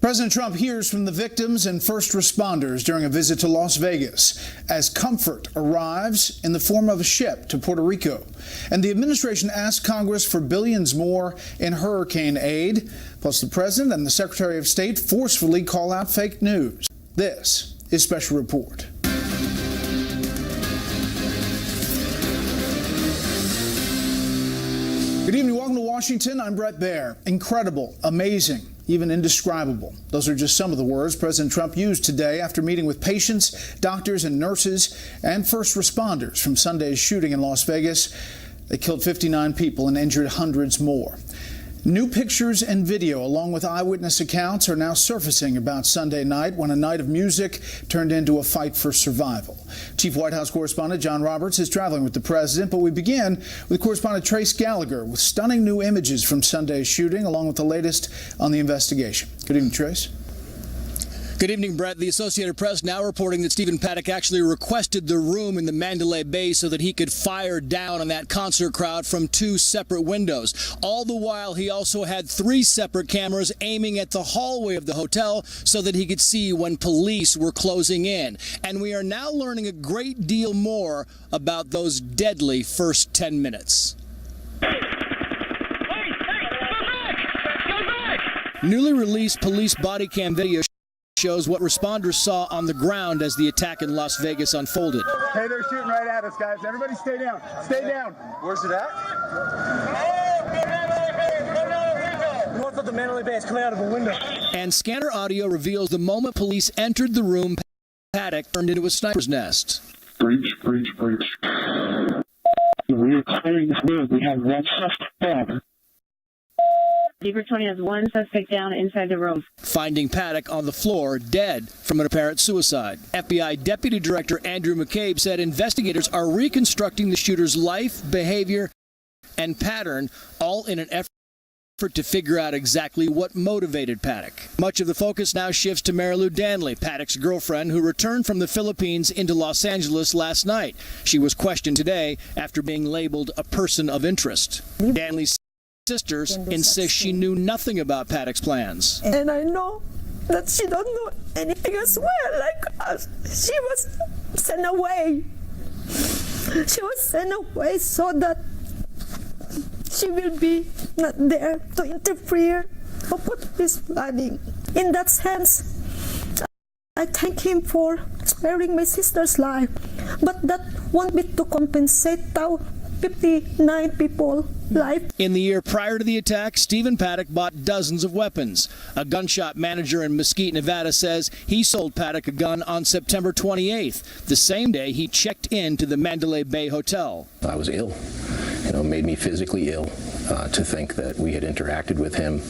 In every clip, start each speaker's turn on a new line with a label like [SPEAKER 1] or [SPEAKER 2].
[SPEAKER 1] President Trump hears from the victims and first responders during a visit to Las Vegas as comfort arrives in the form of a ship to Puerto Rico. And the administration asked Congress for billions more in hurricane aid. Plus, the president and the Secretary of State forcefully call out fake news. This is Special Report. Good evening. Welcome to Washington. I'm Bret Baier. Incredible, amazing, even indescribable. Those are just some of the words President Trump used today after meeting with patients, doctors and nurses and first responders from Sunday's shooting in Las Vegas. They killed 59 people and injured hundreds more. New pictures and video, along with eyewitness accounts, are now surfacing about Sunday night when a night of music turned into a fight for survival. Chief White House correspondent John Roberts is traveling with the president, but we begin with correspondent Trace Gallagher with stunning new images from Sunday's shooting, along with the latest on the investigation. Good evening, Trace.
[SPEAKER 2] Good evening, Brett. The Associated Press now reporting that Stephen Paddock actually requested the room in the Mandalay Bay so that he could fire down on that concert crowd from 2 separate windows. All the while, he also had 3 separate cameras aiming at the hallway of the hotel so that he could see when police were closing in. And we are now learning a great deal more about those deadly first 10 minutes. Newly released police body cam video shows what responders saw on the ground as the attack in Las Vegas unfolded.
[SPEAKER 3] Hey, they're shooting right at us, guys. Everybody stay down. Stay down. Where's it at? North of the Mandalay Bay. It's coming out of a window.
[SPEAKER 2] And scanner audio reveals the moment police entered the room, Paddock turned into a sniper's nest.
[SPEAKER 4] Breach. We are clearing this room. We have one suspect.
[SPEAKER 5] Beaver 20 has one suspect down inside the room.
[SPEAKER 2] Finding Paddock on the floor, dead from an apparent suicide. FBI Deputy Director Andrew McCabe said investigators are reconstructing the shooter's life, behavior, and pattern, all in an effort to figure out exactly what motivated Paddock. Much of the focus now shifts to Marilou Danley, Paddock's girlfriend, who returned from the Philippines into Los Angeles last night. She was questioned today after being labeled a person of interest. Danley's sisters insist she knew nothing about Paddock's plans.
[SPEAKER 6] And I know that she don't know anything as well, like us. She was sent away. She was sent away so that she will be not there to interfere or put this planning. In that sense, I thank him for sparing my sister's life, but that won't be to compensate our 59 people life.
[SPEAKER 2] In the year prior to the attack, Stephen Paddock bought dozens of weapons. A gun shop manager in Mesquite, Nevada says he sold Paddock a gun on September 28th, the same day he checked into the Mandalay Bay Hotel.
[SPEAKER 7] I was ill. It made me physically ill to think that we had interacted with him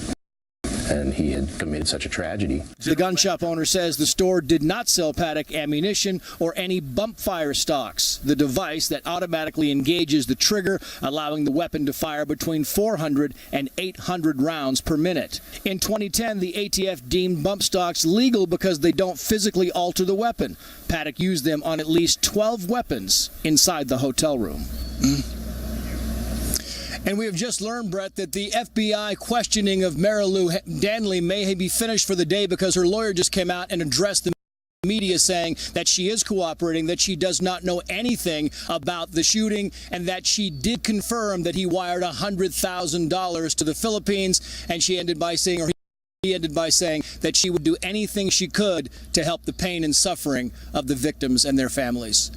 [SPEAKER 7] and he had committed such a tragedy.
[SPEAKER 2] The gun shop owner says the store did not sell Paddock ammunition or any bump fire stocks, the device that automatically engages the trigger, allowing the weapon to fire between 400 and 800 rounds per minute. In 2010, the ATF deemed bump stocks legal because they don't physically alter the weapon. Paddock used them on at least 12 weapons inside the hotel room. And we have just learned, Brett, that the FBI questioning of Marilou Danley may be finished for the day because her lawyer just came out and addressed the media saying that she is cooperating, that she does not know anything about the shooting, and that she did confirm that he wired $100,000 to the Philippines, and he ended by saying that she would do anything she could to help the pain and suffering of the victims and their families.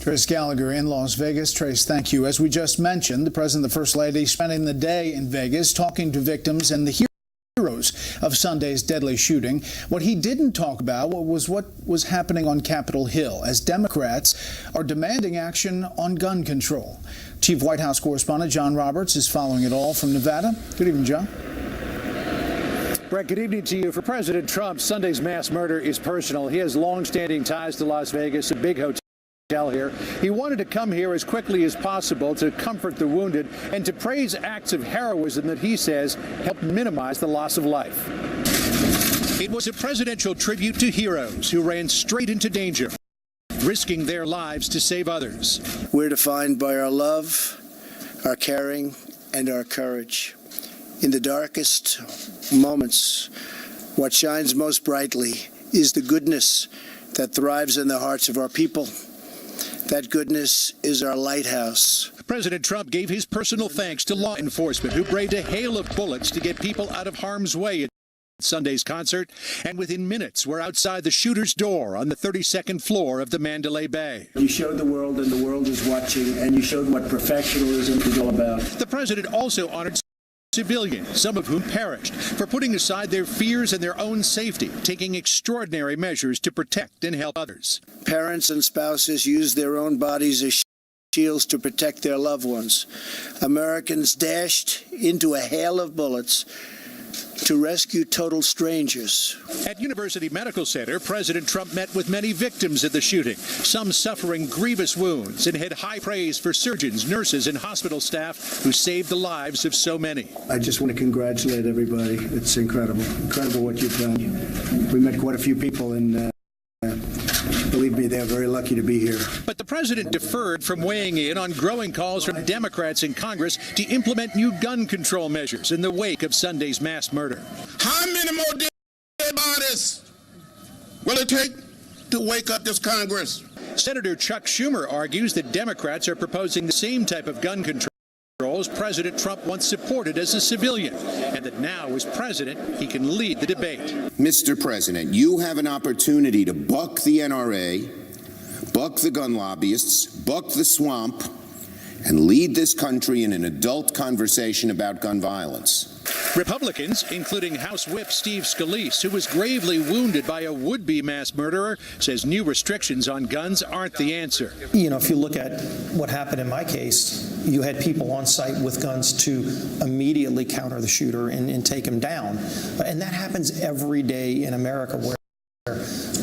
[SPEAKER 1] Trace Gallagher in Las Vegas. Trace, thank you. As we just mentioned, the President and the First Lady spending the day in Vegas talking to victims and the heroes of Sunday's deadly shooting. What he didn't talk about was what was happening on Capitol Hill as Democrats are demanding action on gun control. Chief White House correspondent John Roberts is following it all from Nevada. Good evening, John.
[SPEAKER 8] Brett, good evening to you. For President Trump, Sunday's mass murder is personal. He has long-standing ties to Las Vegas, a big hotel here. He wanted to come here as quickly as possible to comfort the wounded and to praise acts of heroism that he says helped minimize the loss of life.
[SPEAKER 9] It was a presidential tribute to heroes who ran straight into danger, risking their lives to save others.
[SPEAKER 10] We're defined by our love, our caring, and our courage. In the darkest moments What shines most brightly is the goodness that thrives in the hearts of our people. That goodness is our lighthouse.
[SPEAKER 9] President Trump gave his personal thanks to law enforcement who braved a hail of bullets to get people out of harm's way at Sunday's concert, and within minutes were outside the shooter's door on the 32nd floor of the Mandalay Bay.
[SPEAKER 11] You showed the world, and the world is watching, and you showed what professionalism is all about.
[SPEAKER 9] The president also honored civilians, some of whom perished, for putting aside their fears and their own safety, taking extraordinary measures to protect and help others.
[SPEAKER 10] Parents and spouses use their own bodies as shields to protect their loved ones. Americans dashed into a hail of bullets to rescue total strangers.
[SPEAKER 9] At University Medical Center, President Trump met with many victims of the shooting, some suffering grievous wounds, and had high praise for surgeons, nurses, and hospital staff who saved the lives of so many.
[SPEAKER 11] I just want to congratulate everybody. It's incredible. Incredible what you've done. We met quite a few people, and believe me, they're very lucky to be here.
[SPEAKER 9] But the president deferred from weighing in on growing calls from Democrats in Congress to implement new gun control measures in the wake of Sunday's mass murder.
[SPEAKER 12] How many more dead bodies will it take to wake up this Congress?
[SPEAKER 9] Senator Chuck Schumer argues that Democrats are proposing the same type of gun controls President Trump once supported as a civilian, and that now as president, he can lead the debate.
[SPEAKER 13] Mr. President, you have an opportunity to buck the NRA, buck the gun lobbyists, buck the swamp, and lead this country in an adult conversation about gun violence.
[SPEAKER 9] Republicans, including House Whip Steve Scalise, who was gravely wounded by a would-be mass murderer, says new restrictions on guns aren't the answer.
[SPEAKER 14] You know, if you look at what happened in my case, you had people on site with guns to immediately counter the shooter and take him down. And that happens every day in America, where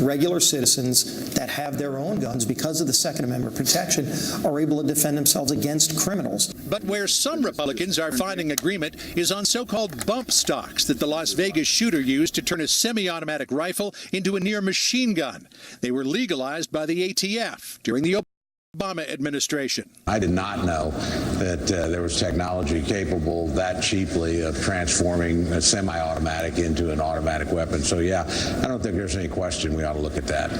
[SPEAKER 14] regular citizens that have their own guns because of the Second Amendment protection are able to defend themselves against criminals.
[SPEAKER 9] But where some Republicans are finding agreement is on so-called bump stocks that the Las Vegas shooter used to turn a semi-automatic rifle into a near machine gun. They were legalized by the ATF during the Obama administration.
[SPEAKER 15] I did not know that there was technology capable that cheaply of transforming a semi-automatic into an automatic weapon. So yeah, I don't think there's any question we ought to look at that.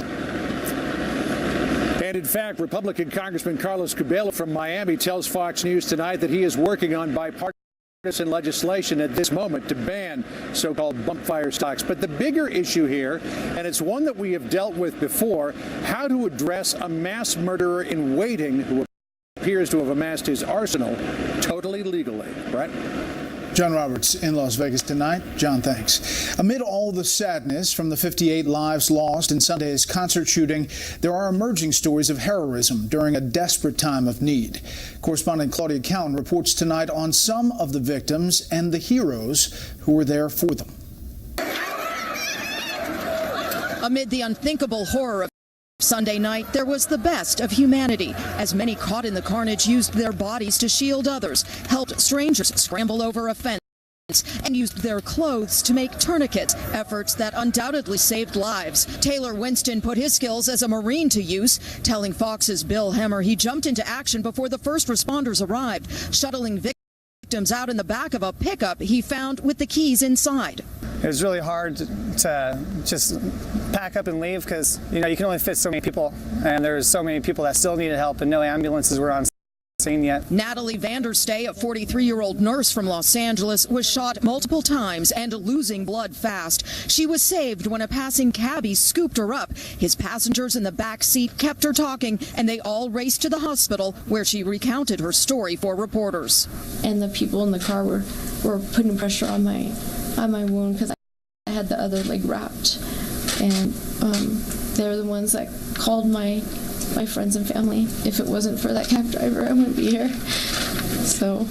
[SPEAKER 8] And in fact, Republican Congressman Carlos Cabello from Miami tells Fox News tonight that he is working on bipartisan legislation at this moment to ban so-called bump fire stocks. But the bigger issue here, and it's one that we have dealt with before, how to address a mass murderer in waiting who appears to have amassed his arsenal totally legally. Brett?
[SPEAKER 1] John Roberts in Las Vegas tonight. John, thanks. Amid all the sadness from the 58 lives lost in Sunday's concert shooting, there are emerging stories of heroism during a desperate time of need. Correspondent Claudia Cowan reports tonight on some of the victims and the heroes who were there for them.
[SPEAKER 16] Amid the unthinkable horror of Sunday night, there was the best of humanity, as many caught in the carnage used their bodies to shield others, helped strangers scramble over a fence, and used their clothes to make tourniquets, efforts that undoubtedly saved lives. Taylor Winston put his skills as a Marine to use, telling Fox's Bill Hemmer he jumped into action before the first responders arrived, shuttling victims out in the back of a pickup he found with the keys inside.
[SPEAKER 17] It was really hard to just pack up and leave because, you know, you can only fit so many people, and there's so many people that still needed help, and no ambulances were on scene yet.
[SPEAKER 16] Natalie Vanderstay, a 43-year-old nurse from Los Angeles, was shot multiple times and losing blood fast. She was saved when a passing cabbie scooped her up. His passengers in the back seat kept her talking, and they all raced to the hospital, where she recounted her story for reporters.
[SPEAKER 18] And the people in the car were putting pressure on my wound because I had the other leg wrapped, and they were the ones that called my friends and family. If it wasn't for that cab driver, I wouldn't be here. So,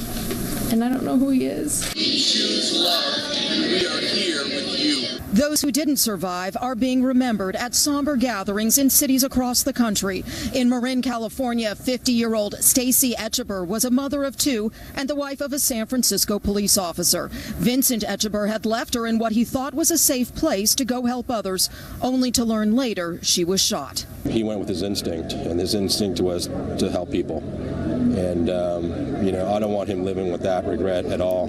[SPEAKER 18] and I don't know who he is.
[SPEAKER 12] We choose love, and we are here with you.
[SPEAKER 16] Those who didn't survive are being remembered at somber gatherings in cities across the country. In Marin, California, 50-year-old Stacy Etcheber was a mother of two and the wife of a San Francisco police officer. Vincent Etcheber had left her in what he thought was a safe place to go help others, only to learn later she was shot.
[SPEAKER 19] He went with his instinct, and his instinct was to help people. And, you know, I don't want him living with that regret at all.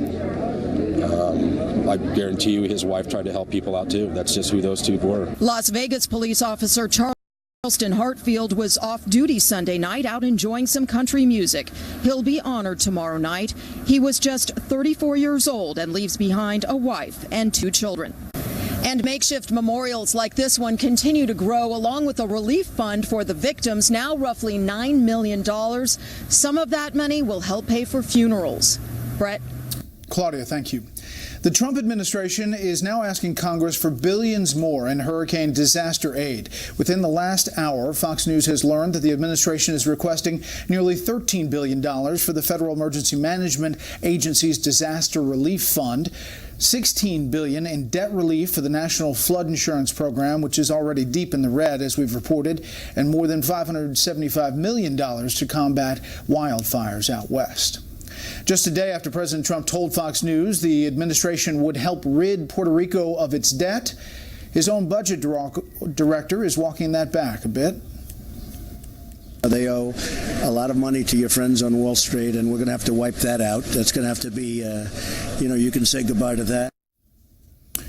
[SPEAKER 19] I guarantee you his wife tried to help people out too. That's just who those two were.
[SPEAKER 16] Las Vegas police officer Charleston Hartfield was off duty Sunday night, out enjoying some country music. He'll be honored tomorrow night. He was just 34 years old and leaves behind a wife and 2 children. And makeshift memorials like this one continue to grow, along with a relief fund for the victims, now roughly $9 million. Some of that money will help pay for funerals. Brett?
[SPEAKER 1] Claudia, thank you. The Trump administration is now asking Congress for billions more in hurricane disaster aid. Within the last hour, Fox News has learned that the administration is requesting nearly $13 billion for the Federal Emergency Management Agency's Disaster Relief Fund, $16 billion in debt relief for the National Flood Insurance Program, which is already deep in the red, as we've reported, and more than $575 million to combat wildfires out west. Just a day after President Trump told Fox News the administration would help rid Puerto Rico of its debt, his own budget director is walking that back a bit.
[SPEAKER 11] They owe a lot of money to your friends on Wall Street, and we're going to have to wipe that out. That's going to have to be, you can say goodbye to that.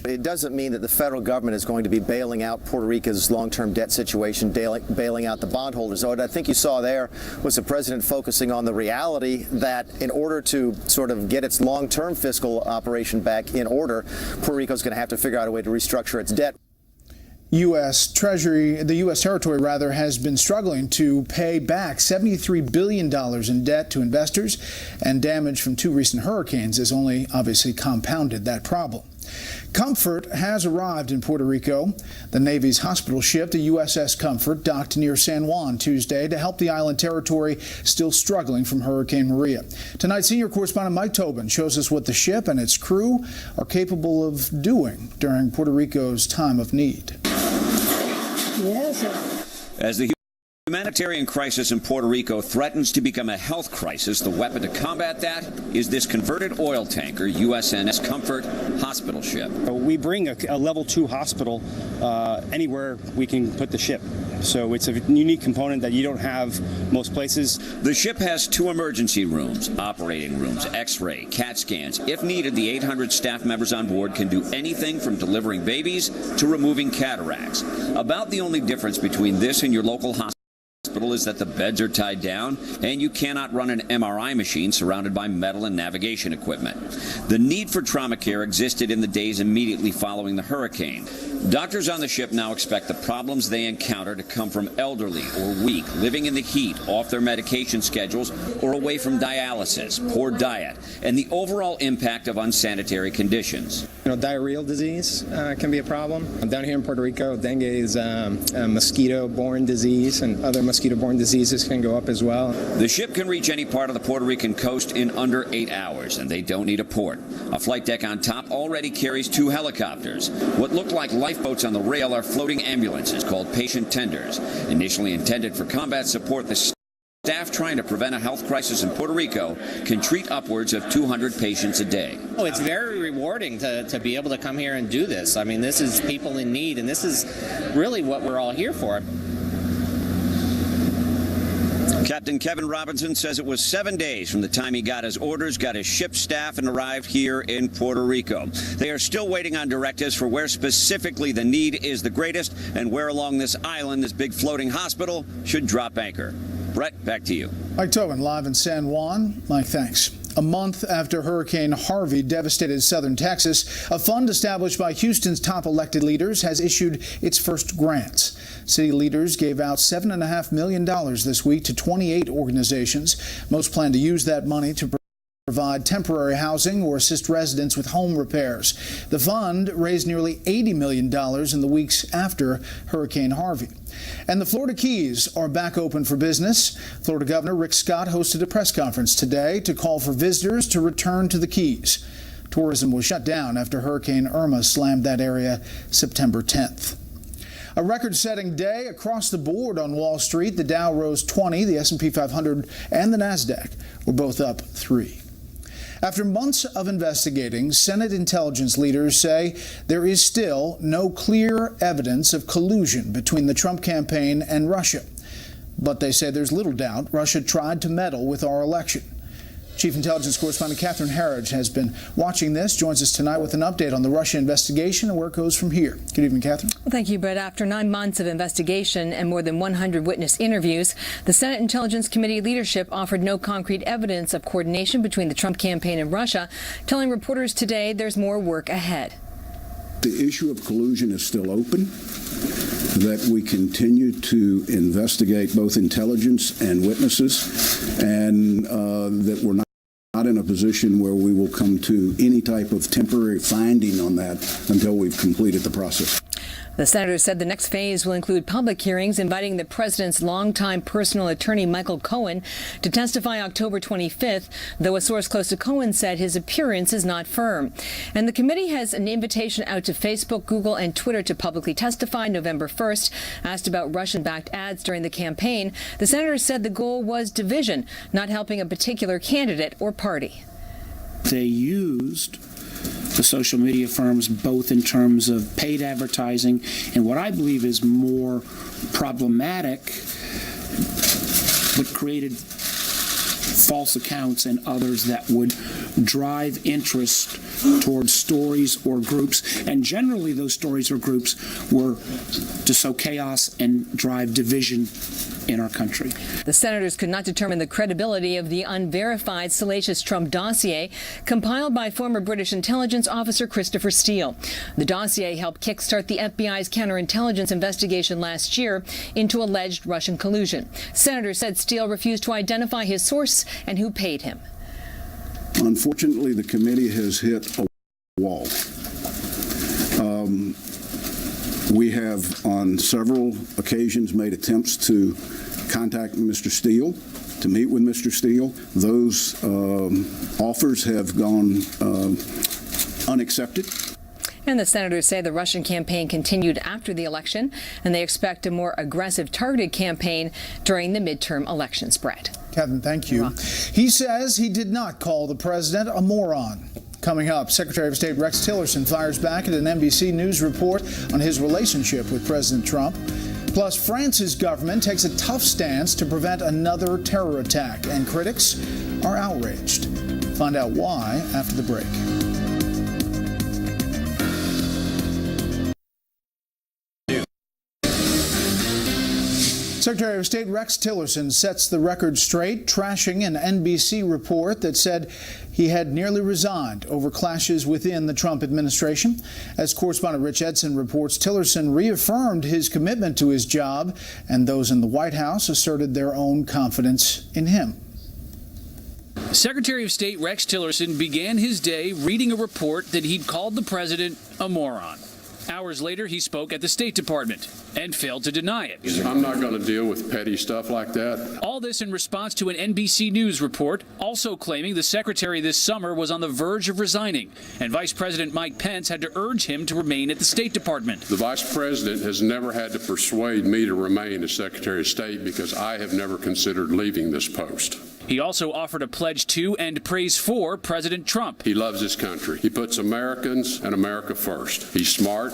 [SPEAKER 20] It doesn't mean that the federal government is going to be bailing out Puerto Rico's long-term debt situation, bailing out the bondholders. What I think you saw there was the president focusing on the reality that in order to sort of get its long-term fiscal operation back in order, Puerto Rico is going to have to figure out a way to restructure its debt.
[SPEAKER 1] The U.S. territory has been struggling to pay back $73 billion in debt to investors, and damage from 2 recent hurricanes has only obviously compounded that problem. Comfort has arrived in Puerto Rico. The Navy's hospital ship, the USS Comfort, docked near San Juan Tuesday to help the island territory still struggling from Hurricane Maria. Tonight, senior correspondent Mike Tobin shows us what the ship and its crew are capable of doing during Puerto Rico's time of need.
[SPEAKER 21] As the humanitarian crisis in Puerto Rico threatens to become a health crisis, the weapon to combat that is this converted oil tanker, USNS Comfort hospital ship.
[SPEAKER 22] We bring a level 2 hospital anywhere we can put the ship. So it's a unique component that you don't have most places.
[SPEAKER 21] The ship has 2 emergency rooms, operating rooms, x-ray, CAT scans. If needed, the 800 staff members on board can do anything from delivering babies to removing cataracts. About the only difference between this and your local hospital is that the beds are tied down and you cannot run an MRI machine surrounded by metal and navigation equipment. The need for trauma care existed in the days immediately following the hurricane. Doctors on the ship now expect the problems they encounter to come from elderly or weak, living in the heat, off their medication schedules, or away from dialysis, poor diet, and the overall impact of unsanitary conditions.
[SPEAKER 23] Diarrheal disease can be a problem. Down here in Puerto Rico, dengue is a mosquito-borne disease, and other mosquito-borne diseases can go up as well.
[SPEAKER 21] The ship can reach any part of the Puerto Rican coast in under 8 hours, and they don't need a port. A flight deck on top already carries 2 helicopters. What look like lifeboats on the rail are floating ambulances called patient tenders. Initially intended for combat support, the staff trying to prevent a health crisis in Puerto Rico can treat upwards of 200 patients a day.
[SPEAKER 24] Oh, it's very rewarding to be able to come here and do this. I mean, this is people in need, and this is really what we're all here for.
[SPEAKER 21] Captain Kevin Robinson says it was 7 days from the time he got his orders, got his ship staff, and arrived here in Puerto Rico. They are still waiting on directives for where specifically the need is the greatest and where along this island this big floating hospital should drop anchor. Brett, back to you.
[SPEAKER 1] Mike Tobin, live in San Juan. Mike, thanks. A month after Hurricane Harvey devastated southern Texas, a fund established by Houston's top elected leaders has issued its first grants. City leaders gave out $7.5 million this week to 28 organizations. Most plan to use that money to provide temporary housing or assist residents with home repairs. The fund raised nearly $80 million in the weeks after Hurricane Harvey. And the Florida Keys are back open for business. Florida Governor Rick Scott hosted a press conference today to call for visitors to return to the Keys. Tourism was shut down after Hurricane Irma slammed that area September 10th. A record-setting day across the board on Wall Street. The Dow rose 20, the S&P 500 and the Nasdaq were both up 3. After months of investigating, Senate intelligence leaders say there is still no clear evidence of collusion between the Trump campaign and Russia. But they say there's little doubt Russia tried to meddle with our election. Chief Intelligence Correspondent Catherine Harridge has been watching this, joins us tonight with an update on the Russia investigation and where it goes from here. Good evening, Catherine.
[SPEAKER 3] Well, thank you, Brett. After 9 months of investigation and more than 100 witness interviews, the Senate Intelligence Committee leadership offered no concrete evidence of coordination between the Trump campaign and Russia, telling reporters today there's more work ahead.
[SPEAKER 4] The issue of collusion is still open, that we continue to investigate both intelligence and witnesses, and that we're not in a position where we will come to any type of temporary finding on that until we've completed the process.
[SPEAKER 3] The senator said the next phase will include public hearings inviting the president's longtime personal attorney, Michael Cohen, to testify October 25th, though a source close to Cohen said his appearance is not firm. And the committee has an invitation out to Facebook, Google, and Twitter to publicly testify November 1st. Asked about Russian-backed ads during the campaign, the senator said the goal was division, not helping a particular candidate or party.
[SPEAKER 5] They used the social media firms both in terms of paid advertising and what I believe is more problematic, but created false accounts and others that would drive interest towards stories or groups, and generally those stories or groups were to sow chaos and drive division in our country.
[SPEAKER 3] The senators could not determine the credibility of the unverified salacious Trump dossier compiled by former British intelligence officer Christopher Steele. The dossier helped kickstart the FBI's counterintelligence investigation last year into alleged Russian collusion. Senators said Steele refused to identify his source and who paid him.
[SPEAKER 4] Unfortunately, the committee has hit a wall. We have on several occasions made attempts to contact Mr. Steele, to meet with Mr. Steele. Those offers have gone unaccepted.
[SPEAKER 3] And the senators say the Russian campaign continued after the election, and they expect a more aggressive, targeted campaign during the midterm elections. Brett.
[SPEAKER 1] Kevin, thank you. He says he did not call the president a moron. Coming up, Secretary of State Rex Tillerson fires back at an NBC News report on his relationship with President Trump. Plus, France's government takes a tough stance to prevent another terror attack, and critics are outraged. Find out why after the break. Secretary of State Rex Tillerson sets the record straight, trashing an NBC report that said he had nearly resigned over clashes within the Trump administration. As correspondent Rich Edson reports, Tillerson reaffirmed his commitment to his job, and those in the White House asserted their own confidence in him.
[SPEAKER 6] Secretary of State Rex Tillerson began his day reading a report that he'd called the president a moron. Hours later, he spoke at the State Department and failed to deny it.
[SPEAKER 25] I'm not going to deal with petty stuff like that.
[SPEAKER 6] All this in response to an NBC News report also claiming the secretary this summer was on the verge of resigning, and Vice President Mike Pence had to urge him to remain at the State Department.
[SPEAKER 25] The Vice President has never had to persuade me to remain as Secretary of State because I have never considered leaving this post.
[SPEAKER 6] He also offered a pledge to and praise for President Trump.
[SPEAKER 25] He loves his country. He puts Americans and America first. He's smart.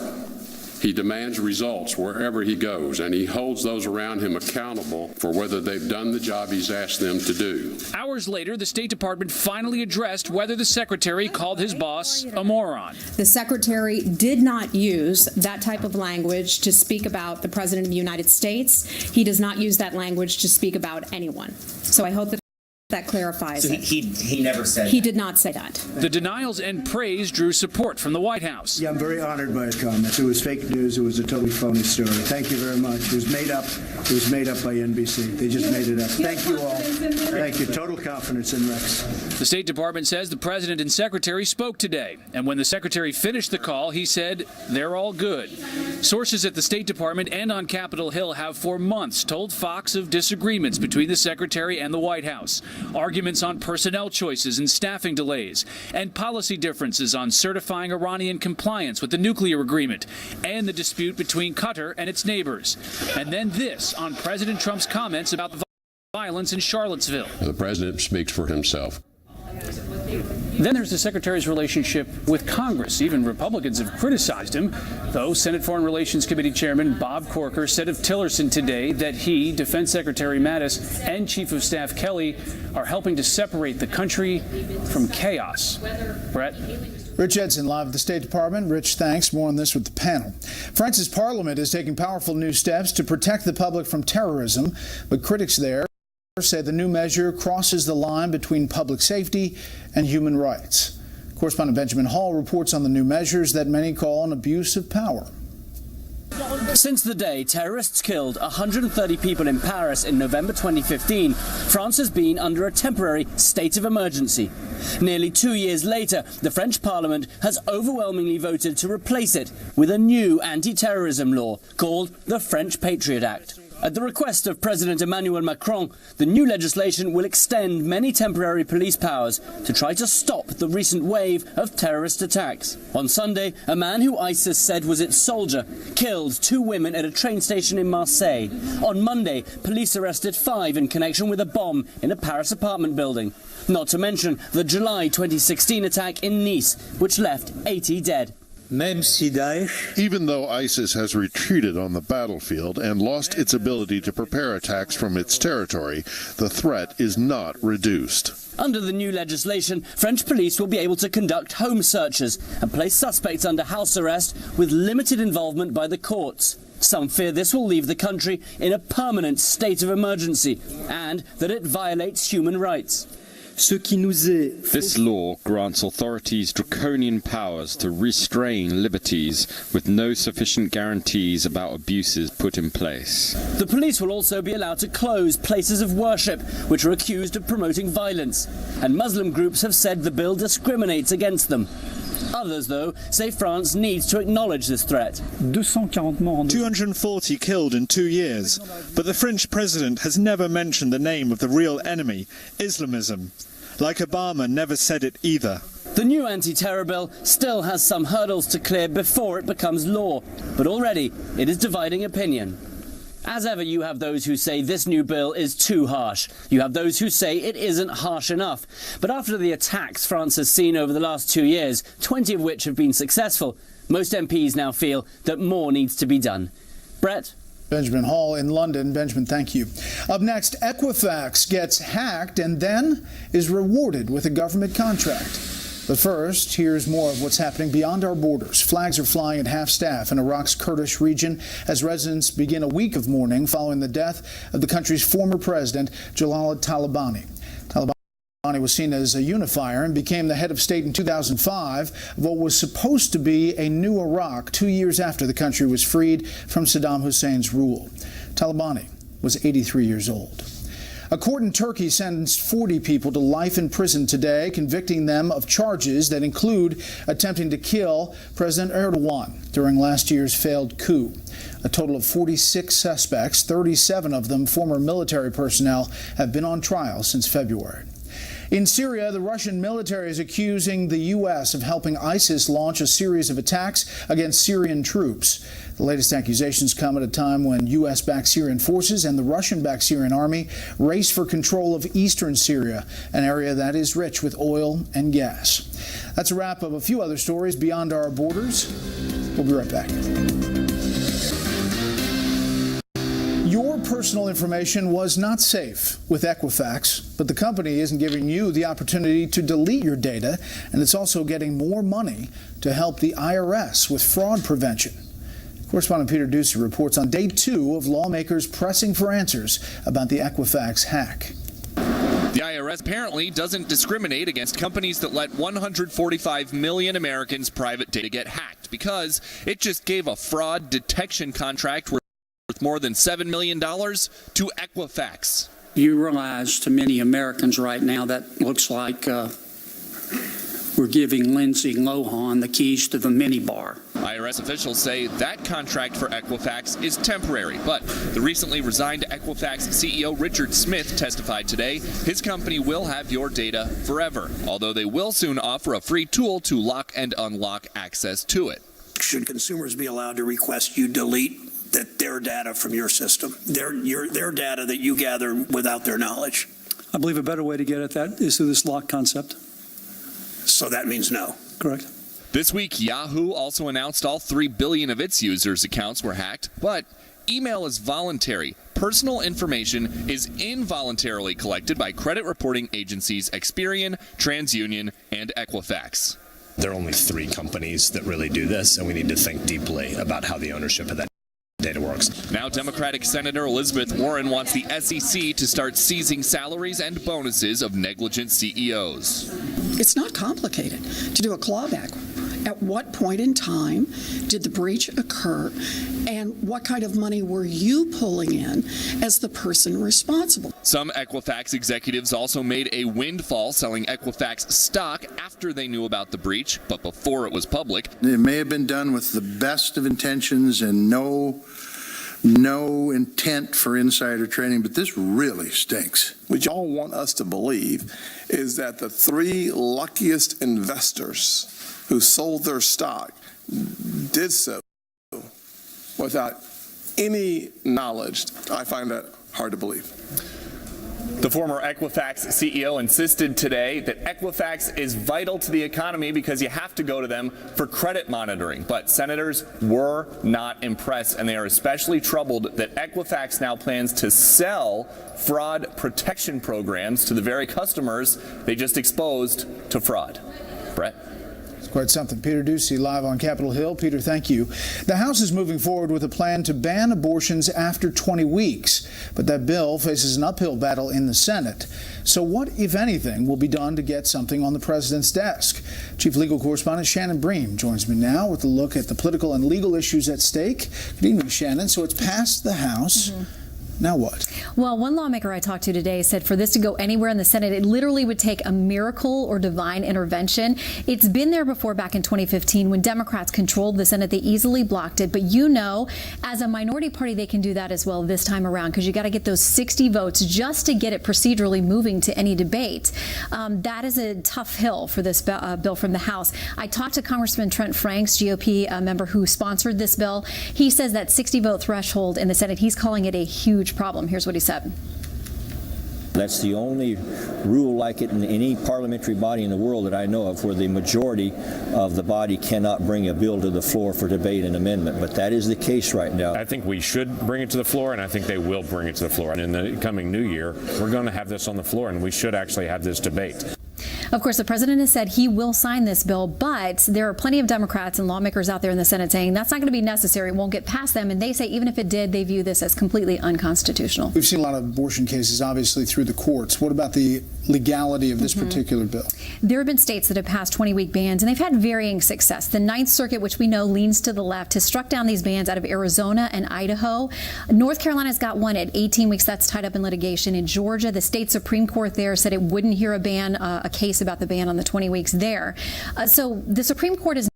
[SPEAKER 25] He demands results wherever he goes, and he holds those around him accountable for whether they've done the job he's asked them to do.
[SPEAKER 6] Hours later, the State Department finally addressed whether the secretary called his boss a moron.
[SPEAKER 26] The secretary did not use that type of language to speak about the President of the United States. He does not use that language to speak about anyone. So I hope that clarifies it.
[SPEAKER 27] He never said
[SPEAKER 26] He did not say that.
[SPEAKER 6] The denials and praise drew support from the White House.
[SPEAKER 11] Yeah, I'm very honored by his comments. It was fake news. It was a totally phony story. Thank you very much. It was made up. It was made up by NBC. They just made it up. Thank you all. Thank you. Total confidence in Rex.
[SPEAKER 6] The State Department says the president and secretary spoke today, and when the secretary finished the call, he said they're all good. Sources at the State Department and on Capitol Hill have for months told Fox of disagreements between the secretary and the White House. Arguments on personnel choices and staffing delays, and policy differences on certifying Iranian compliance with the nuclear agreement, and the dispute between Qatar and its neighbors. And then this on President Trump's comments about the violence in Charlottesville.
[SPEAKER 25] The president speaks for himself.
[SPEAKER 6] Then there's the Secretary's relationship with Congress. Even Republicans have criticized him, though Senate Foreign Relations Committee Chairman Bob Corker said of Tillerson today that he, Defense Secretary Mattis, and Chief of Staff Kelly are helping to separate the country from chaos. Brett?
[SPEAKER 1] Rich Edson live at the State Department. Rich, thanks. More on this with the panel. France's parliament is taking powerful new steps to protect the public from terrorism, but critics there say the new measure crosses the line between public safety and human rights. Correspondent Benjamin Hall reports on the new measures that many call an abuse of power.
[SPEAKER 2] Since the day terrorists killed 130 people in Paris in November 2015, France has been under a temporary state of emergency. Nearly 2 years later, the French Parliament has overwhelmingly voted to replace it with a new anti-terrorism law called the French Patriot Act. At the request of President Emmanuel Macron, the new legislation will extend many temporary police powers to try to stop the recent wave of terrorist attacks. On Sunday, a man who ISIS said was its soldier killed 2 women at a train station in Marseille. On Monday, police arrested 5 in connection with a bomb in a Paris apartment building. Not to mention the July 2016 attack in Nice, which left 80 dead.
[SPEAKER 7] Even though ISIS has retreated on the battlefield and lost its ability to prepare attacks from its territory, the threat is not reduced.
[SPEAKER 2] Under the new legislation, French police will be able to conduct home searches and place suspects under house arrest with limited involvement by the courts. Some fear this will leave the country in a permanent state of emergency and that it violates human rights.
[SPEAKER 9] This law grants authorities draconian powers to restrain liberties with no sufficient guarantees about abuses put in place.
[SPEAKER 2] The police will also be allowed to close places of worship which are accused of promoting violence, and Muslim groups have said the bill discriminates against them. Others, though, say France needs to acknowledge this threat.
[SPEAKER 10] 240 killed in 2 years, but the French president has never mentioned the name of the real enemy, Islamism. Like Obama never said it either.
[SPEAKER 2] The new anti-terror bill still has some hurdles to clear before it becomes law, but already it is dividing opinion. As ever, you have those who say this new bill is too harsh. You have those who say it isn't harsh enough. But after the attacks France has seen over the last 2 years, 20 of which have been successful, most MPs now feel that more needs to be done. Brett?
[SPEAKER 1] Benjamin Hall in London. Benjamin, thank you. Up next, Equifax gets hacked and then is rewarded with a government contract. But first, here's more of what's happening beyond our borders. Flags are flying at half-staff in Iraq's Kurdish region as residents begin a week of mourning following the death of the country's former president, Jalal Talabani. Talabani was seen as a unifier and became the head of state in 2005 of what was supposed to be a new Iraq 2 years after the country was freed from Saddam Hussein's rule. Talabani was 83 years old. A court in Turkey sentenced 40 people to life in prison today, convicting them of charges that include attempting to kill President Erdogan during last year's failed coup. A total of 46 suspects, 37 of them former military personnel, have been on trial since February. In Syria, the Russian military is accusing the U.S. of helping ISIS launch a series of attacks against Syrian troops. The latest accusations come at a time when U.S.-backed Syrian forces and the Russian-backed Syrian army race for control of eastern Syria, an area that is rich with oil and gas. That's a wrap of a few other stories beyond our borders. We'll be right back. Your personal information was not safe with Equifax, but the company isn't giving you the opportunity to delete your data, and it's also getting more money to help the IRS with fraud prevention. Correspondent Peter Ducey reports on day 2 of lawmakers pressing for answers about the Equifax hack.
[SPEAKER 13] The IRS apparently doesn't discriminate against companies that let 145 million Americans' private data get hacked because it just gave a fraud detection contract worth more than $7 million to Equifax.
[SPEAKER 14] You realize to many Americans right now that looks like we're giving Lindsay Lohan the keys to the minibar.
[SPEAKER 13] IRS officials say that contract for Equifax is temporary, but the recently resigned Equifax CEO Richard Smith testified today his company will have your data forever, although they will soon offer a free tool to lock and unlock access to it.
[SPEAKER 27] Should consumers be allowed to request you delete their data from your system, their data that you gather without their knowledge?
[SPEAKER 28] I believe a better way to get at that is through this lock concept.
[SPEAKER 27] So that means no, correct?
[SPEAKER 13] This week, Yahoo also announced all 3 billion of its users' accounts were hacked, but email is voluntary. Personal information is involuntarily collected by credit reporting agencies Experian, TransUnion, and Equifax.
[SPEAKER 8] There are only 3 companies that really do this, and we need to think deeply about how the ownership of that data works.
[SPEAKER 13] Now, Democratic Senator Elizabeth Warren wants the SEC to start seizing salaries and bonuses of negligent CEOs.
[SPEAKER 12] It's not complicated to do a clawback. At what point in time did the breach occur, and what kind of money were you pulling in as the person responsible?
[SPEAKER 13] Some Equifax executives also made a windfall selling Equifax stock after they knew about the breach, but before it was public.
[SPEAKER 15] It may have been done with the best of intentions and no intent for insider trading, but this really stinks.
[SPEAKER 16] What y'all want us to believe is that the 3 luckiest investors who sold their stock did so without any knowledge. I find that hard to believe.
[SPEAKER 13] The former Equifax CEO insisted today that Equifax is vital to the economy because you have to go to them for credit monitoring. But senators were not impressed, and they are especially troubled that Equifax now plans to sell fraud protection programs to the very customers they just exposed to fraud. Brett?
[SPEAKER 1] Quite something. Peter Ducey live on Capitol Hill. Peter, thank you. The House is moving forward with a plan to ban abortions after 20 weeks, but that bill faces an uphill battle in the Senate. So what, if anything, will be done to get something on the president's desk? Chief Legal Correspondent Shannon Bream joins me now with a look at the political and legal issues at stake. Good evening, Shannon. So it's passed the House. Now what?
[SPEAKER 17] Well, one lawmaker I talked to today said for this to go anywhere in the Senate, it literally would take a miracle or divine intervention. It's been there before back in 2015 when Democrats controlled the Senate. They easily blocked it. But you know, as a minority party, they can do that as well this time around because you got to get those 60 votes just to get it procedurally moving to any debate. That is a tough hill for this bill from the House. I talked to Congressman Trent Franks, GOP member who sponsored this bill. He says that 60 vote threshold in the Senate, he's calling it a huge problem. Here's what he said.
[SPEAKER 18] That's the only rule like it in any parliamentary body in the world that I know of where the majority of the body cannot bring a bill to the floor for debate and amendment. But that is the case right now.
[SPEAKER 19] I think we should bring it to the floor, and I think they will bring it to the floor. And in the coming new year, we're going to have this on the floor, and we should actually have this debate.
[SPEAKER 17] Of course, the president has said he will sign this bill, but there are plenty of Democrats and lawmakers out there in the Senate saying that's not going to be necessary. It won't get past them. And they say even if it did, they view this as completely unconstitutional.
[SPEAKER 1] We've seen a lot of abortion cases, obviously, through the courts. What about the legality of this particular bill?
[SPEAKER 17] There have been states that have passed 20-week bans, and they've had varying success. The Ninth Circuit, which we know leans to the left, has struck down these bans out of Arizona and Idaho. North Carolina's got one at 18 weeks. That's tied up in litigation. In Georgia, the state Supreme Court there said it wouldn't hear a case about the ban on the 20 weeks there. So the Supreme Court has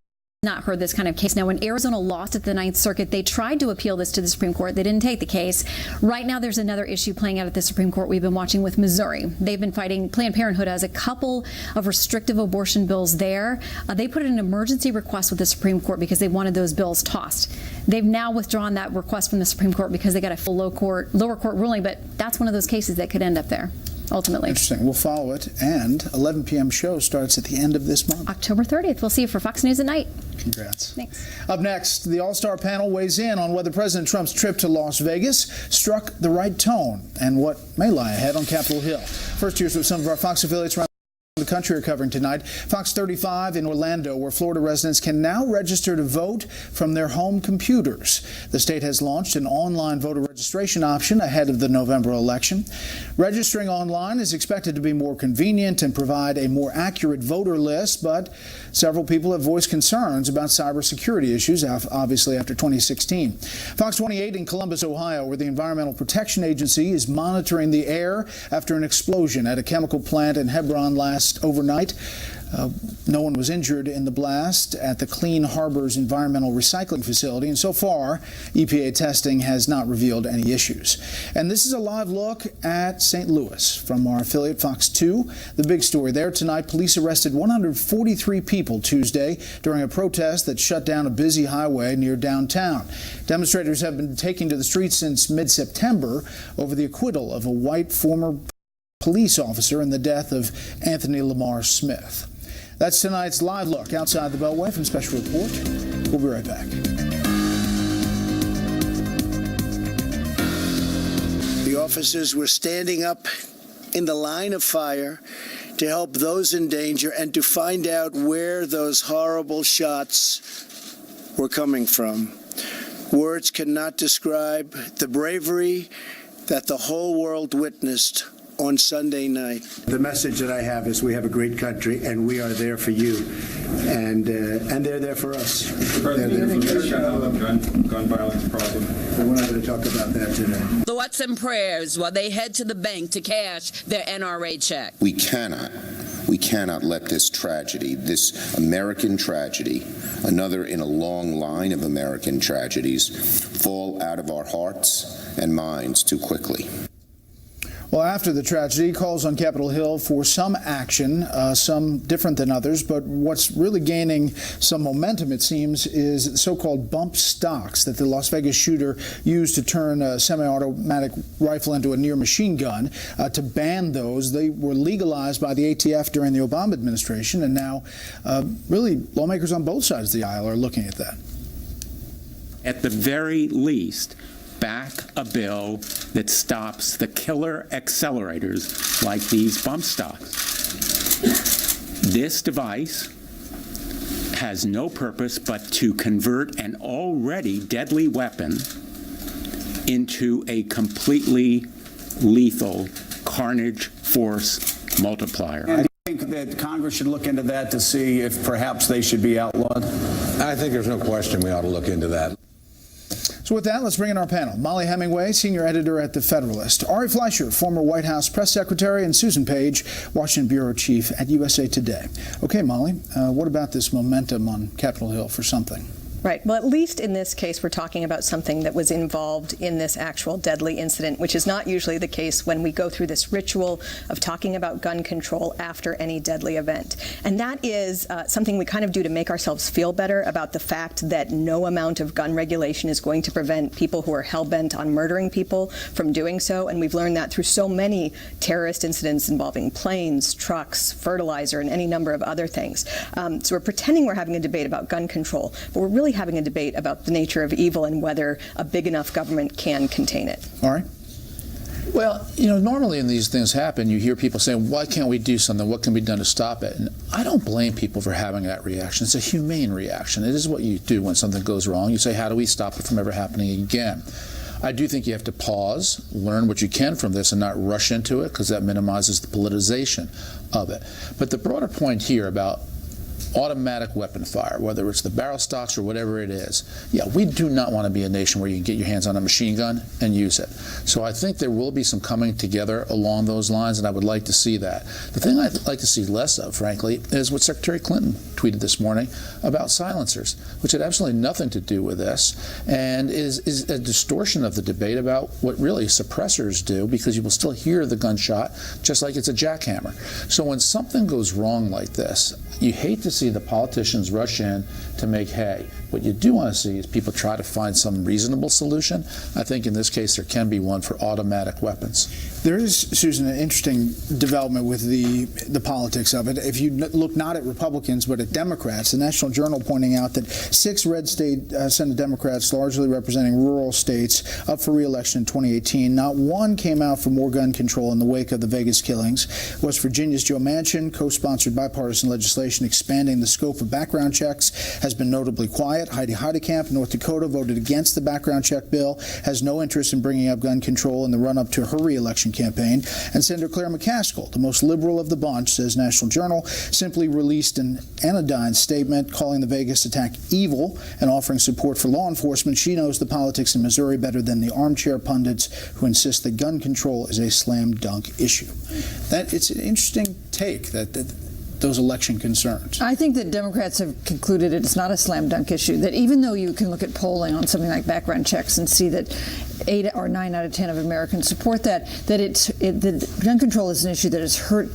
[SPEAKER 17] not heard this kind of case. Now, when Arizona lost at the Ninth Circuit, they tried to appeal this to the Supreme Court. They didn't take the case. Right now, there's another issue playing out at the Supreme Court we've been watching with Missouri. They've been fighting. Planned Parenthood has a couple of restrictive abortion bills there. They put in an emergency request with the Supreme Court because they wanted those bills tossed. They've now withdrawn that request from the Supreme Court because they got a full lower court ruling, but that's one of those cases that could end up there. Ultimately.
[SPEAKER 1] Interesting. We'll follow it. And 11 p.m. show starts at the end of this month.
[SPEAKER 17] October 30th. We'll see you for Fox News at night.
[SPEAKER 1] Congrats.
[SPEAKER 17] Thanks.
[SPEAKER 1] Up next, the All-Star panel weighs in on whether President Trump's trip to Las Vegas struck the right tone and what may lie ahead on Capitol Hill. First, here's what some of our Fox affiliates around the country are covering tonight. Fox 35 in Orlando, where Florida residents can now register to vote from their home computers. The state has launched an online voter registration option ahead of the November election. Registering online is expected to be more convenient and provide a more accurate voter list, but several people have voiced concerns about cybersecurity issues, obviously after 2016. Fox 28 in Columbus, Ohio, where the Environmental Protection Agency is monitoring the air after an explosion at a chemical plant in Hebron overnight. No one was injured in the blast at the Clean Harbors Environmental Recycling Facility, and so far, EPA testing has not revealed any issues. And this is a live look at St. Louis from our affiliate Fox 2. The big story there tonight, police arrested 143 people Tuesday during a protest that shut down a busy highway near downtown. Demonstrators have been taking to the streets since mid-September over the acquittal of a white former police officer in the death of Anthony Lamar Smith. That's tonight's live look outside the Beltway from Special Report. We'll be right back.
[SPEAKER 11] The officers were standing up in the line of fire to help those in danger and to find out where those horrible shots were coming from. Words cannot describe the bravery that the whole world witnessed on Sunday night. The message that I have is we have a great country and we are there for you, and they're there for us. They're there for us. Gun violence problem. But we're not going to talk about that today.
[SPEAKER 4] Thoughts and prayers while they head to the bank to cash their NRA check.
[SPEAKER 5] We cannot let this tragedy, this American tragedy, another in a long line of American tragedies, fall out of our hearts and minds too quickly.
[SPEAKER 1] Well, after the tragedy, calls on Capitol Hill for some action, some different than others, but what's really gaining some momentum, it seems, is so-called bump stocks that the Las Vegas shooter used to turn a semi-automatic rifle into a near machine gun. To ban those, they were legalized by the ATF during the Obama administration, and now really lawmakers on both sides of the aisle are looking at that.
[SPEAKER 20] At the very least, back a bill that stops the killer accelerators like these bump stocks. This device has no purpose but to convert an already deadly weapon into a completely lethal carnage force multiplier.
[SPEAKER 21] I think that Congress should look into that to see if perhaps they should be outlawed.
[SPEAKER 22] I think there's no question we ought to look into that.
[SPEAKER 1] So with that, let's bring in our panel. Molly Hemingway, senior editor at The Federalist. Ari Fleischer, former White House press secretary, and Susan Page, Washington bureau chief at USA Today. Okay, Molly, what about this momentum on Capitol Hill for something?
[SPEAKER 23] Right. Well, at least in this case, we're talking about something that was involved in this actual deadly incident, which is not usually the case when we go through this ritual of talking about gun control after any deadly event. And that is something we kind of do to make ourselves feel better about the fact that no amount of gun regulation is going to prevent people who are hell-bent on murdering people from doing so. And we've learned that through so many terrorist incidents involving planes, trucks, fertilizer, and any number of other things. So we're pretending we're having a debate about gun control, but we're really having a debate about the nature of evil and whether a big enough government can contain it.
[SPEAKER 1] All right.
[SPEAKER 24] Well, normally when these things happen, you hear people saying, why can't we do something? What can be done to stop it? And I don't blame people for having that reaction. It's a humane reaction. It is what you do when something goes wrong. You say, how do we stop it from ever happening again? I do think you have to pause, learn what you can from this, and not rush into it, because that minimizes the politicization of it. But the broader point here about automatic weapon fire, whether it's the barrel stocks or whatever it is, yeah, we do not want to be a nation where you can get your hands on a machine gun and use it. So I think there will be some coming together along those lines, and I would like to see that. The thing I'd like to see less of, frankly, is what Secretary Clinton tweeted this morning about silencers, which had absolutely nothing to do with this, and is a distortion of the debate about what really suppressors do, because you will still hear the gunshot just like it's a jackhammer. So when something goes wrong like this, you hate to see the politicians rush in to make hay. What you do want to see is people try to find some reasonable solution. I think in this case there can be one for automatic weapons.
[SPEAKER 1] There is, Susan, an interesting development with the politics of it. If you look not at Republicans but at Democrats, the National Journal pointing out that 6 red state Senate Democrats, largely representing rural states, up for re-election in 2018, not one came out for more gun control in the wake of the Vegas killings. West Virginia's Joe Manchin, co-sponsored bipartisan legislation expanding the scope of background checks, has been notably quiet. Heidi Heitkamp, North Dakota, voted against the background check bill, has no interest in bringing up gun control in the run-up to her re-election campaign. And Senator Claire McCaskill, the most liberal of the bunch, says National Journal, simply released an anodyne statement calling the Vegas attack evil and offering support for law enforcement. She knows the politics in Missouri better than the armchair pundits who insist that gun control is a slam dunk issue. It's an interesting take that those election concerns.
[SPEAKER 28] I think that Democrats have concluded it's not a slam dunk issue, that even though you can look at polling on something like background checks and see that 8 or 9 out of 10 of Americans support that gun control is an issue that has hurt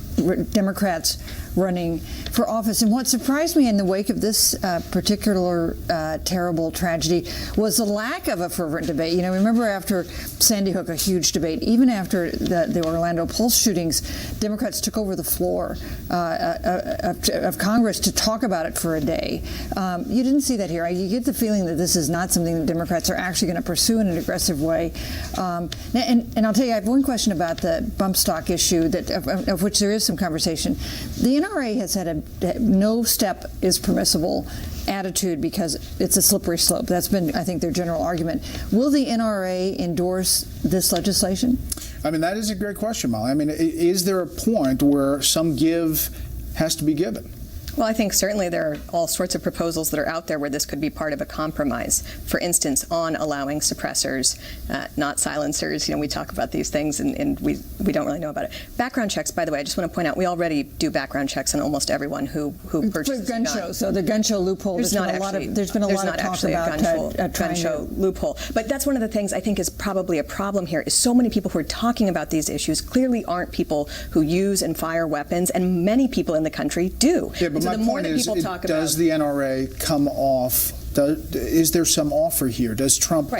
[SPEAKER 28] Democrats running for office. And what surprised me in the wake of this particular terrible tragedy was the lack of a fervent debate. You know, remember after Sandy Hook, a huge debate, even after the Orlando Pulse shootings, Democrats took over the floor of Congress to talk about it for a day. You didn't see that here. You get the feeling that this is not something that Democrats are actually going to pursue in an aggressive way. And I'll tell you, I have one question about the bump stock issue that of which there is some conversation. The NRA has had a no step is permissible attitude because it's a slippery slope. That's been, I think, their general argument. Will the NRA endorse this legislation?
[SPEAKER 1] I mean, that is a great question, Molly. I mean, is there a point where some give has to be given?
[SPEAKER 23] Well, I think certainly there are all sorts of proposals that are out there where this could be part of a compromise. For instance, on allowing suppressors, not silencers. You know, we talk about these things and we don't really know about it. Background checks, by the way, I just want to point out, we already do background checks on almost everyone who purchases
[SPEAKER 28] a gun. So the gun show loophole, there's been a lot of talk about
[SPEAKER 23] a gun show loophole. But that's one of the things I think is probably a problem here, is so many people who are talking about these issues clearly aren't people who use and fire weapons, and many people in the country do.
[SPEAKER 1] Yeah, but
[SPEAKER 23] so the more that people talk about,
[SPEAKER 1] does the NRA come off? Is there some offer here? Does Trump,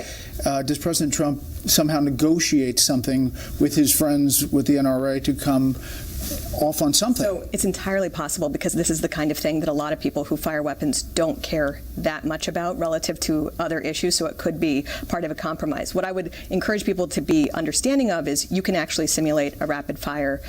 [SPEAKER 1] does President Trump somehow negotiate something with his friends with the NRA to come off on something?
[SPEAKER 23] So it's entirely possible, because this is the kind of thing that a lot of people who fire weapons don't care that much about relative to other issues, so it could be part of a compromise. What I would encourage people to be understanding of is you can actually simulate a rapid fire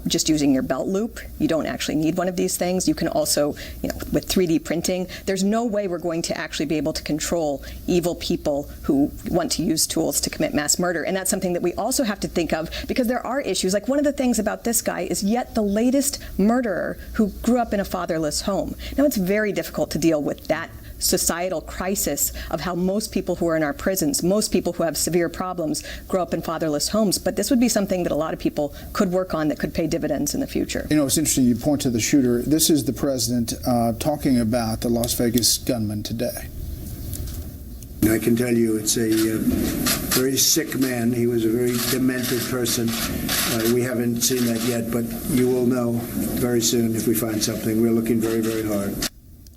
[SPEAKER 23] just using your belt loop. You don't actually need one of these things. You can also, you know, with 3D printing, there's no way we're going to actually be able to control evil people who want to use tools to commit mass murder. And that's something that we also have to think of, because there are issues. Like, one of the things about this guy is yet the latest murderer who grew up in a fatherless home. Now, it's very difficult to deal with that societal crisis of how most people who are in our prisons, most people who have severe problems, grow up in fatherless homes. But this would be something that a lot of people could work on that could pay dividends in the future.
[SPEAKER 1] You know, it's interesting you point to the shooter. This is the president talking about the Las Vegas gunman today.
[SPEAKER 11] I can tell you it's a very sick man. He was a very demented person. We haven't seen that yet, but you will know very soon if we find something. We're looking very, very hard.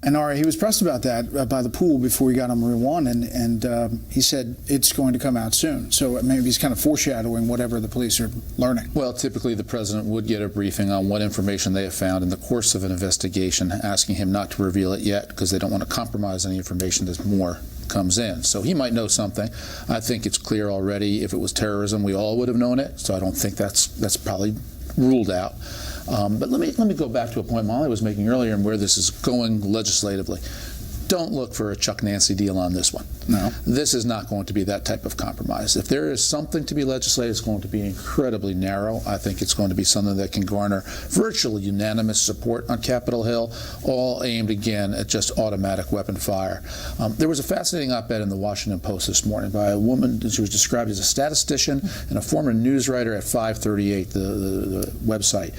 [SPEAKER 1] And Ari, he was pressed about that by the pool before we got on Marine One, and he said it's going to come out soon. So maybe he's kind of foreshadowing whatever the police are learning.
[SPEAKER 24] Well, typically the president would get a briefing on what information they have found in the course of an investigation, asking him not to reveal it yet because they don't want to compromise any information as more comes in. So he might know something. I think it's clear already. If it was terrorism, we all would have known it. So I don't think that's probably ruled out. But let me go back to a point Molly was making earlier and where this is going legislatively. Don't look for a Chuck Nancy deal on this one.
[SPEAKER 1] No.
[SPEAKER 24] This is not going to be that type of compromise. If there is something to be legislated, it's going to be incredibly narrow. I think it's going to be something that can garner virtually unanimous support on Capitol Hill, all aimed again at just automatic weapon fire. There was a fascinating op-ed in the Washington Post this morning by a woman. She was described as a statistician and a former news writer at 538, the website.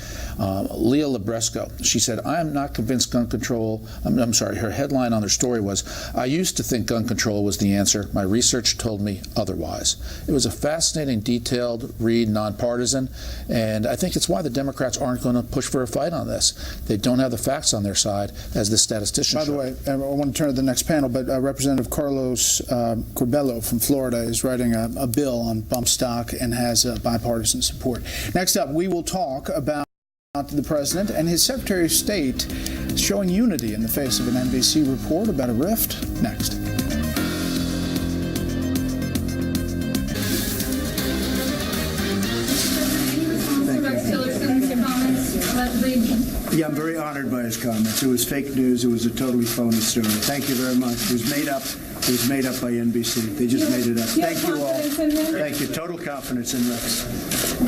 [SPEAKER 24] Leah Labresco. She said, "I am not convinced gun control." I'm sorry. Her headline on their story was, "I used to think gun control was the answer. My research told me otherwise." It was a fascinating, detailed read, nonpartisan, and I think it's why the Democrats aren't going to push for a fight on this. They don't have the facts on their side, as the statistician
[SPEAKER 1] By the way, I want to turn to the next panel, but Representative Carlos Corbello from Florida is writing a bill on bump stock and has bipartisan support. Next up, we will talk about the president and his Secretary of State showing unity in the face of an NBC report about a rift. Next.
[SPEAKER 11] Yeah, I'm very honored by his comments. It was fake news. It was a totally phony story. Thank you very much. It was made up. It was made up by NBC. They just made it up. Thank you all. Thank you. Total confidence in Rex.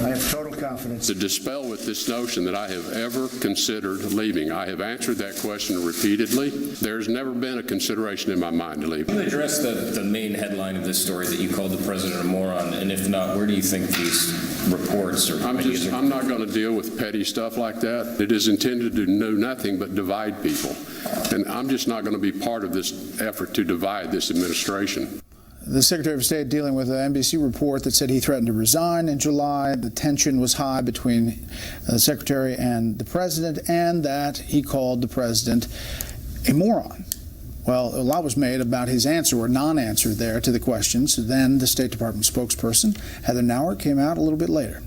[SPEAKER 11] I have total confidence.
[SPEAKER 2] To dispel with this notion that I have ever considered leaving. I have answered that question repeatedly. There's never been a consideration in my mind to leave.
[SPEAKER 3] Can you address the main headline of this story that you called the president a moron? And if not, where do you think these reports or
[SPEAKER 2] I'm not going to deal with petty stuff like that. It is intended to do nothing but divide people. And I'm just not going to be part of this effort to divide this administration.
[SPEAKER 1] The Secretary of State dealing with an NBC report that said he threatened to resign in July. The tension was high between the Secretary and the President, and that he called the President a moron. Well, a lot was made about his answer or non-answer there to the questions. Then the State Department spokesperson, Heather Nauert, came out a little bit later.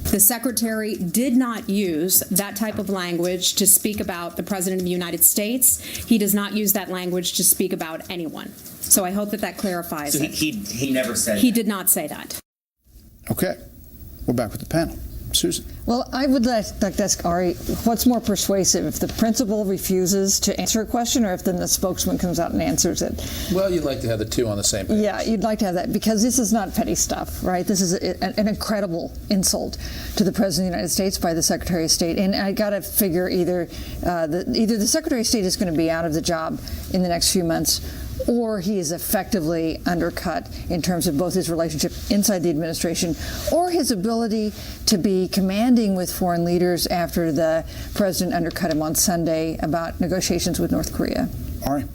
[SPEAKER 6] The Secretary did not use that type of language to speak about the President of the United States. He does not use that language to speak about anyone. So I hope that clarifies it.
[SPEAKER 7] He never said
[SPEAKER 6] He did not say that.
[SPEAKER 1] Okay. We're back with the panel. Susan.
[SPEAKER 28] Well, I would like to ask Ari, what's more persuasive, if the principal refuses to answer a question or if then the spokesman comes out and answers it?
[SPEAKER 24] Well, you'd like to have the two on the same page.
[SPEAKER 28] Yeah, you'd like to have that, because this is not petty stuff, right? This is an incredible insult to the President of the United States by the Secretary of State. And I got to figure either the Secretary of State is going to be out of the job in the next few months, or he is effectively undercut in terms of both his relationship inside the administration or his ability to be commanding with foreign leaders after the president undercut him on Sunday about negotiations with North Korea.
[SPEAKER 1] All right.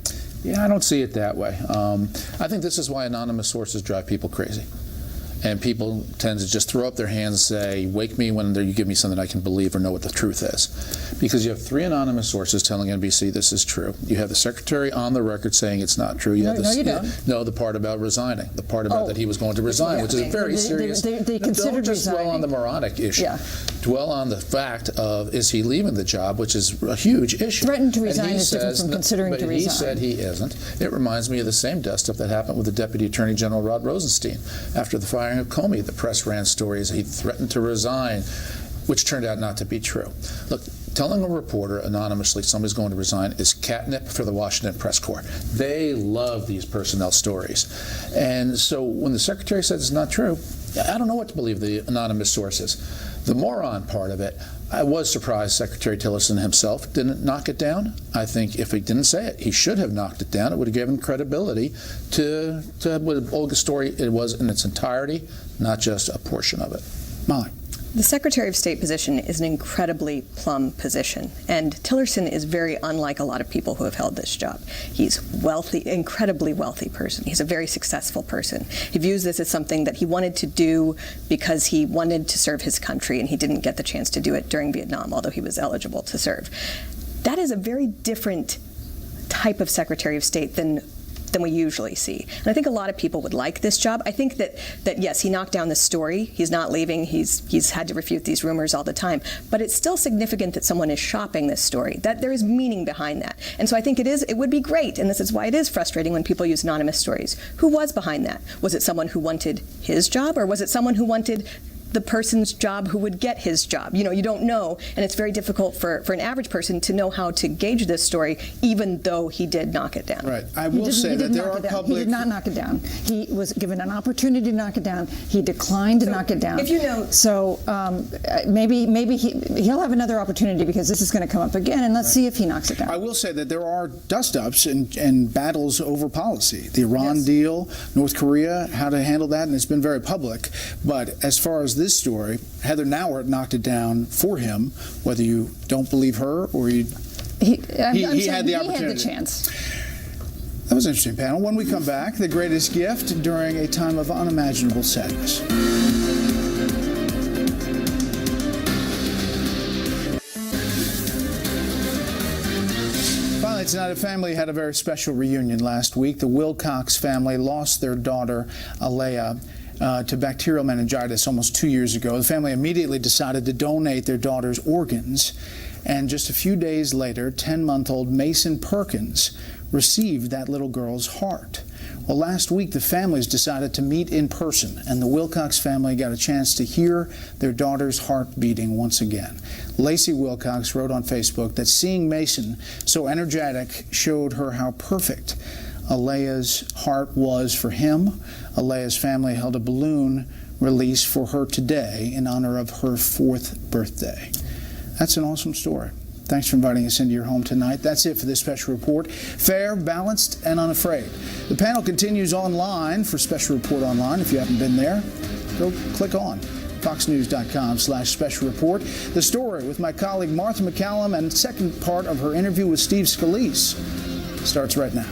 [SPEAKER 24] Yeah, I don't see it that way. I think this is why anonymous sources drive people crazy. And people tend to just throw up their hands and say, wake me when you give me something I can believe or know what the truth is. Because you have 3 anonymous sources telling NBC this is true. You have the Secretary on the record saying it's not true. You don't. No, the part about resigning. The part about that he was going to resign, which is very serious.
[SPEAKER 28] They considered
[SPEAKER 24] don't just
[SPEAKER 28] resigning.
[SPEAKER 24] dwell on the moronic issue.
[SPEAKER 28] Yeah.
[SPEAKER 24] Dwell on the fact of, is he leaving the job, which is a huge issue.
[SPEAKER 28] Threatened to resign is different from considering to resign.
[SPEAKER 24] He said he isn't. It reminds me of the same dust-up that happened with the Deputy Attorney General Rod Rosenstein after the firing of Comey. The press ran stories he threatened to resign, which turned out not to be true. Look, telling a reporter anonymously somebody's going to resign is catnip for the Washington press corps. They love these personnel stories. And so when the Secretary says it's not true, I don't know what to believe the anonymous sources. The moron part of it, I was surprised Secretary Tillerson himself didn't knock it down. I think if he didn't say it, he should have knocked it down. It would have given credibility to what Olga's story it was in its entirety, not just a portion of it. Molly.
[SPEAKER 23] The Secretary of State position is an incredibly plum position, and Tillerson is very unlike a lot of people who have held this job. He's wealthy, incredibly wealthy person. He's a very successful person. He views this as something that he wanted to do because he wanted to serve his country, and he didn't get the chance to do it during Vietnam, although he was eligible to serve. That is a very different type of Secretary of State than we usually see. And I think a lot of people would like this job. I think that yes, he knocked down the story. He's not leaving. He's had to refute these rumors all the time. But it's still significant that someone is shopping this story, that there is meaning behind that. And so I think it would be great, and this is why it is frustrating when people use anonymous stories. Who was behind that? Was it someone who wanted his job, or was it someone who wanted the person's job who would get his job? You know, you don't know, and it's very difficult for an average person to know how to gauge this story, even though he did knock it down.
[SPEAKER 1] Right. I will say that there are public...
[SPEAKER 28] He did not knock it down. He was given an opportunity to knock it down. He declined to knock it down.
[SPEAKER 23] If you know...
[SPEAKER 28] So maybe he'll have another opportunity, because this is going to come up again, and let's see if he knocks it down.
[SPEAKER 1] I will say that there are dust-ups and battles over policy. The Iran deal, North Korea, how to handle that, and it's been very public. But as far as this story, Heather Nauert knocked it down for him, whether you don't believe her or he had the opportunity.
[SPEAKER 28] He had the chance.
[SPEAKER 1] That was an interesting panel. When we come back, the greatest gift during a time of unimaginable sadness. Finally tonight, a family had a very special reunion last week. The Wilcox family lost their daughter, Alea, to bacterial meningitis almost 2 years ago. The family immediately decided to donate their daughter's organs. And just a few days later, 10-month-old Mason Perkins received that little girl's heart. Well, last week, the families decided to meet in person, and the Wilcox family got a chance to hear their daughter's heart beating once again. Lacey Wilcox wrote on Facebook that seeing Mason so energetic showed her how perfect Alea's heart was for him. Alea's family held a balloon release for her today in honor of her 4th birthday. That's an awesome story. Thanks for inviting us into your home tonight. That's it for this special report. Fair, balanced, and unafraid. The panel continues online for Special Report Online. If you haven't been there, go click on foxnews.com/special report. The story with my colleague Martha McCallum and second part of her interview with Steve Scalise starts right now.